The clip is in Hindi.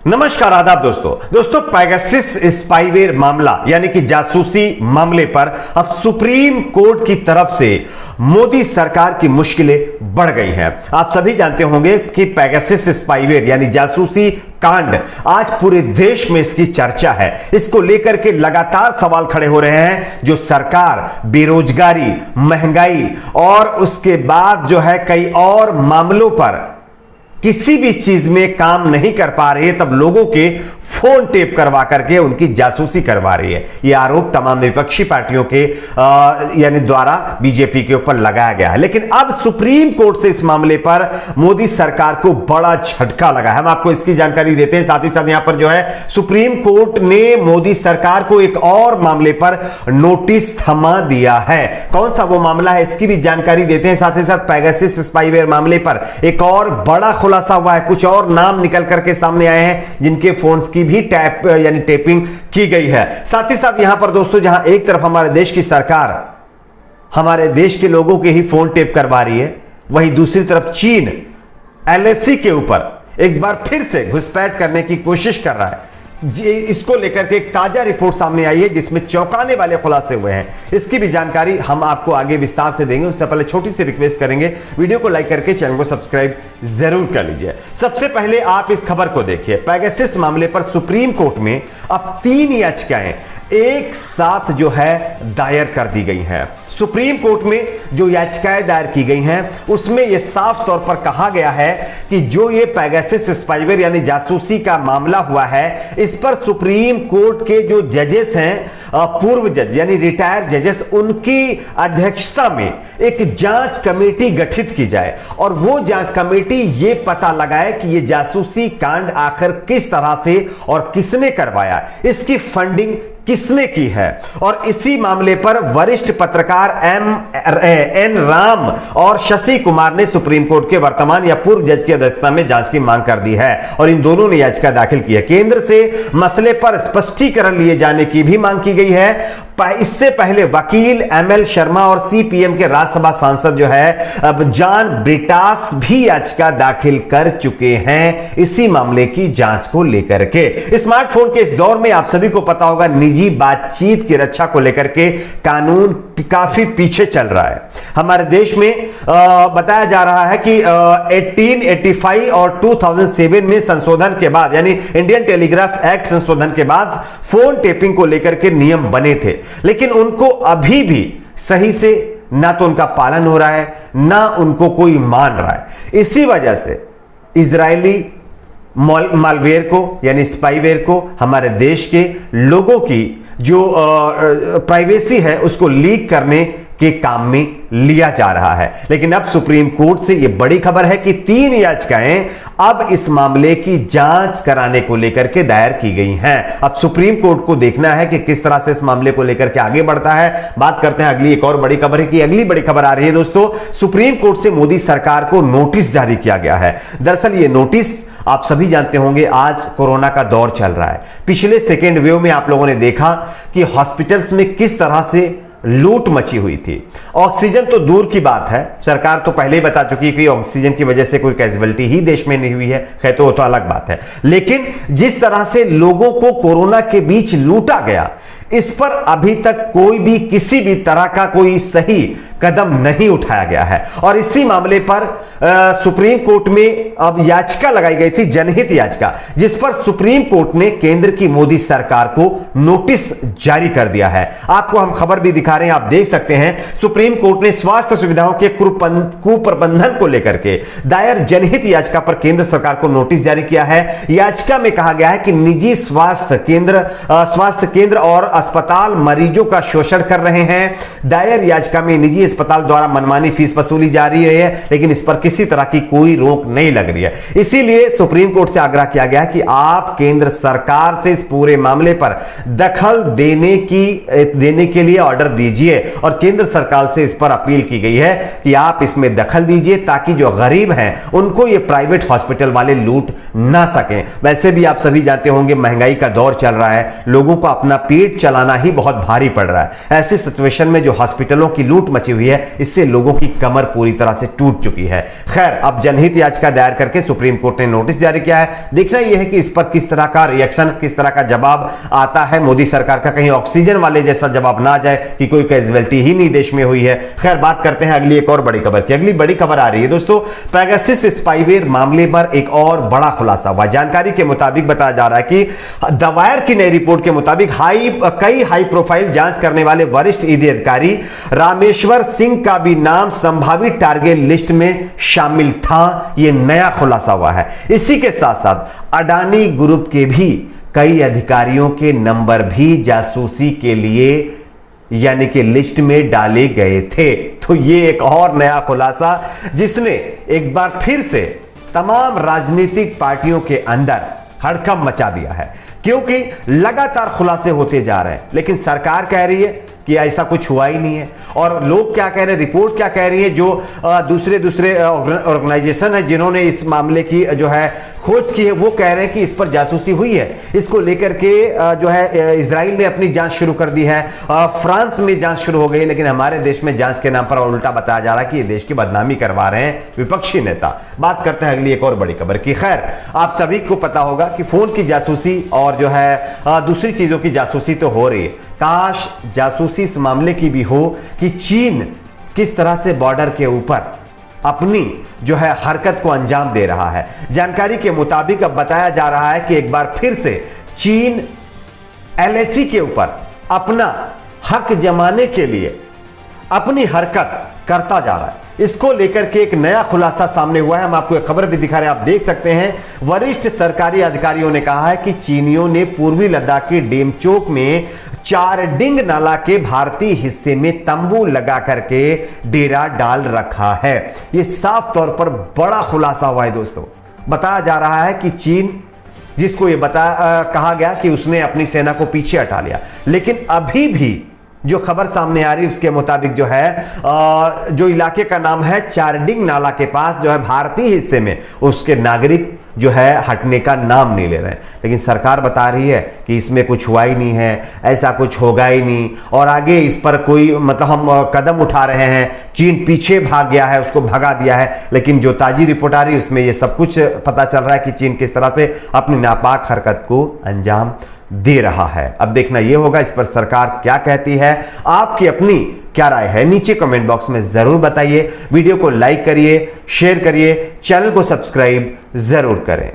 नमस्कार आदाब दोस्तों पेगासस स्पाईवेयर मामला यानी कि जासूसी मामले पर अब सुप्रीम कोर्ट की तरफ से मोदी सरकार की मुश्किलें बढ़ गई हैं। आप सभी जानते होंगे कि पेगासस स्पाईवेयर यानी जासूसी कांड आज पूरे देश में इसकी चर्चा है। इसको लेकर के लगातार सवाल खड़े हो रहे हैं। जो सरकार बेरोजगारी, महंगाई और उसके बाद जो है कई और मामलों पर किसी भी चीज में काम नहीं कर पा रही है, तब लोगों के फोन टेप करवा करके उनकी जासूसी करवा रही है। यह आरोप तमाम विपक्षी पार्टियों के यानी द्वारा बीजेपी के ऊपर लगाया गया है। लेकिन अब सुप्रीम कोर्ट से इस मामले पर मोदी सरकार को बड़ा झटका लगा है। हम आपको इसकी जानकारी देते हैं। साथ ही साथ यहां पर जो है सुप्रीम कोर्ट ने मोदी सरकार को एक और मामले पर नोटिस थमा दिया है। कौन सा वो मामला है, इसकी भी जानकारी देते हैं। साथ ही साथ पेगासस स्पाईवेयर मामले पर एक और बड़ा खुलासा हुआ है। कुछ और नाम निकल करके सामने आए हैं जिनके फोन की भी टैप यानी टेपिंग की गई है। साथ ही साथ यहां पर दोस्तों जहां एक तरफ हमारे देश की सरकार हमारे देश के लोगों के ही फोन टेप करवा रही है, वहीं दूसरी तरफ चीन एलएसी के ऊपर एक बार फिर से घुसपैठ करने की कोशिश कर रहा है। इसको लेकर के एक ताजा रिपोर्ट सामने आई है जिसमें चौंकाने वाले खुलासे हुए हैं। इसकी भी जानकारी हम आपको आगे विस्तार से देंगे। उससे पहले छोटी सी रिक्वेस्ट करेंगे, वीडियो को लाइक करके चैनल को सब्सक्राइब जरूर कर लीजिए। सबसे पहले आप इस खबर को देखिए। पेगासस मामले पर सुप्रीम कोर्ट में अब 3 याचिकाएं एक साथ जो है दायर कर दी गई हैं। सुप्रीम कोर्ट में जो याचिकाएं दायर की गई हैं उसमें यह साफ तौर पर कहा गया है कि जो ये पेगासस स्पाईवेयर यानी जासूसी का मामला हुआ है, इस पर सुप्रीम कोर्ट के जो जजेस हैं, पूर्व जज यानी रिटायर्ड जजेस, उनकी अध्यक्षता में एक जांच कमेटी गठित की जाए और वो जांच कमेटी ये पता लगाए कि ये जासूसी कांड आखिर किस तरह से और किसने करवाया, इसकी फंडिंग किसने की है। और इसी मामले पर वरिष्ठ पत्रकार एन राम और शशि कुमार ने सुप्रीम कोर्ट के वर्तमान या पूर्व जज की अध्यक्षता में जांच की मांग कर दी है और इन दोनों ने याचिका दाखिल की है। केंद्र से मसले पर स्पष्टीकरण लिए जाने की भी मांग की गई है। इससे पहले वकील एमएल शर्मा और सीपीएम के राज्यसभा सांसद जो है अब जॉन ब्रिटास भी याचिका दाखिल कर चुके हैं इसी मामले की जांच को लेकर के। स्मार्टफोन के इस दौर में आप सभी को पता होगा निजी बातचीत की रक्षा को लेकर के कानून काफी पीछे चल रहा है। हमारे देश में बताया जा रहा है कि 1885 और 2007 में संशोधन के बाद यानी इंडियन टेलीग्राफ एक्ट संशोधन के बाद फोन टेपिंग को लेकर के नियम बने थे, लेकिन उनको अभी भी सही से ना तो उनका पालन हो रहा है ना उनको कोई मान रहा है। इसी वजह से इजरायली मालवेयर को यानी स्पाईवेयर को हमारे देश के लोगों की जो प्राइवेसी है उसको लीक करने के काम में लिया जा रहा है। लेकिन अब सुप्रीम कोर्ट से यह बड़ी खबर है कि 3 याचिकाएं अब इस मामले की जांच कराने को लेकर के दायर की गई हैं। अब सुप्रीम कोर्ट को देखना है कि किस तरह से इस मामले को लेकर के आगे बढ़ता है। बात करते हैं अगली एक और बड़ी खबर है कि अगली बड़ी खबर आ रही है दोस्तों, सुप्रीम कोर्ट से मोदी सरकार को नोटिस जारी किया गया है। दरअसल ये नोटिस आप सभी जानते होंगे, आज कोरोना का दौर चल रहा है। पिछले सेकेंड वेव में आप लोगों ने देखा कि हॉस्पिटल्स में किस तरह से लूट मची हुई थी। ऑक्सीजन तो दूर की बात है, सरकार तो पहले ही बता चुकी है कि ऑक्सीजन की वजह से कोई कैजुअलिटी ही देश में नहीं हुई है, खैर तो वो तो अलग बात है। लेकिन जिस तरह से लोगों को कोरोना के बीच लूटा गया, इस पर अभी तक कोई भी किसी भी तरह का कोई सही कदम नहीं उठाया गया है। और इसी मामले पर सुप्रीम कोर्ट में अब याचिका लगाई गई थी, जनहित याचिका, जिस पर सुप्रीम कोर्ट ने केंद्र की मोदी सरकार को नोटिस जारी कर दिया है। आपको हम खबर भी दिखा रहे हैं, आप देख सकते हैं। सुप्रीम कोर्ट ने स्वास्थ्य सुविधाओं के कुप्रबंधन को लेकर के दायर जनहित याचिका पर केंद्र सरकार को नोटिस जारी किया है। याचिका में कहा गया है कि निजी स्वास्थ्य केंद्र और अस्पताल मरीजों का शोषण कर रहे हैं। दायर याचिका में निजी अस्पताल द्वारा मनमानी फीस वसूली जा रही है, लेकिन इस पर किसी तरह की कोई रोक नहीं लग रही है। इसीलिए सुप्रीम कोर्ट से आग्रह किया गया कि आप केंद्र सरकार से इस पूरे मामले पर दखल देने के लिए ऑर्डर दीजिए और केंद्र सरकार से इस पर अपील की गई है कि आप इसमें दखल दीजिए ताकि जो गरीब हैं उनको ये प्राइवेट हॉस्पिटल वाले लूट ना सकें। वैसे भी आप सभी जानते होंगे महंगाई का दौर चल रहा है, लोगों को अपना पेट चलाना ही बहुत भारी पड़ रहा है। ऐसी सिचुएशन में जो हॉस्पिटलों की लूट मची हुई है, इससे लोगों की कमर पूरी तरह से टूट चुकी है। खैर, अब जनहित याचिका दायर करके सुप्रीम कोर्ट ने नोटिस जारी किया है। देखना यह है कि इस पर किस तरह का रिएक्शन, किस तरह का जवाब आता है मोदी सरकार का। कहीं ऑक्सीजन वाले जैसा जवाब ना आ जाए कि कोई कैजुअलिटी ही नहीं देश में हुई है। खैर, बात करते हैं अगली एक और बड़ी खबर की। अगली बड़ी खबर आ रही है दोस्तों, पेगासस स्पाईवेयर मामले पर एक और बड़ा खुलासा हुआ। जानकारी के मुताबिक बताया जा रहा है कि द वायर की नई रिपोर्ट के मुताबिक कई हाई प्रोफाइल जांच करने वाले वरिष्ठ ईडी अधिकारी रामेश्वर सिंह का भी नाम संभावित टारगेट लिस्ट में शामिल था। यह नया खुलासा हुआ है। इसी के साथ साथ अडानी ग्रुप के भी कई अधिकारियों के नंबर भी जासूसी के लिए यानी कि लिस्ट में डाले गए थे। तो यह एक और नया खुलासा जिसने एक बार फिर से तमाम राजनीतिक पार्टियों के अंदर हड़कंप मचा दिया है, क्योंकि लगातार खुलासे होते जा रहे हैं, लेकिन सरकार कह रही है कि ऐसा कुछ हुआ ही नहीं है। और लोग क्या कह रहे हैं, रिपोर्ट क्या कह रही है, जो दूसरे ऑर्गेनाइजेशन है जिन्होंने इस मामले की जो है खोज की है, वो कह रहे हैं कि इस पर जासूसी हुई है। इसको लेकर के जो है इजराइल ने अपनी जांच शुरू कर दी है, फ्रांस में जांच शुरू हो गई, लेकिन हमारे देश में जांच के नाम पर उल्टा बताया जा रहा है कि ये देश की बदनामी करवा रहे हैं विपक्षी नेता। बात करते हैं अगली एक और बड़ी खबर की। खैर, आप सभी को पता होगा कि फोन की जासूसी और जो है दूसरी चीजों की जासूसी तो हो रही है। काश जासूसी इस मामले की भी हो कि चीन किस तरह से बॉर्डर के ऊपर अपनी जो है हरकत को अंजाम दे रहा है। जानकारी के मुताबिक अब बताया जा रहा है कि एक बार फिर से चीन एलएसी के ऊपर अपना हक जमाने के लिए अपनी हरकत करता जा रहा है। इसको लेकर के एक नया खुलासा सामने हुआ है। हम आपको एक खबर भी दिखा रहे हैं, आप देख सकते हैं। वरिष्ठ सरकारी अधिकारियों ने कहा है कि चीनियों ने पूर्वी लद्दाख के डेमचोक में चारडिंग नाला के भारतीय हिस्से में तंबू लगा करके डेरा डाल रखा है। यह साफ तौर पर बड़ा खुलासा हुआ है दोस्तों। बताया जा रहा है कि चीन, जिसको यह कहा गया कि उसने अपनी सेना को पीछे हटा लिया, लेकिन अभी भी जो खबर सामने आ रही है उसके मुताबिक जो है जो इलाके का नाम है चारडिंग नाला के पास जो है भारतीय हिस्से में, उसके नागरिक जो है हटने का नाम नहीं ले रहे हैं। लेकिन सरकार बता रही है कि इसमें कुछ हुआ ही नहीं है, ऐसा कुछ होगा ही नहीं, और आगे इस पर कोई मतलब हम कदम उठा रहे हैं। चीन पीछे भाग गया है, उसको भगा दिया है। लेकिन जो ताजी रिपोर्ट आ रही है उसमें यह सब कुछ पता चल रहा है कि चीन किस तरह से अपनी नापाक हरकत को अंजाम दे रहा है। अब देखना यह होगा इस पर सरकार क्या कहती है। आपकी अपनी क्या राय है नीचे कमेंट बॉक्स में जरूर बताइए। वीडियो को लाइक करिए, शेयर करिए, चैनल को सब्सक्राइब जरूर करें।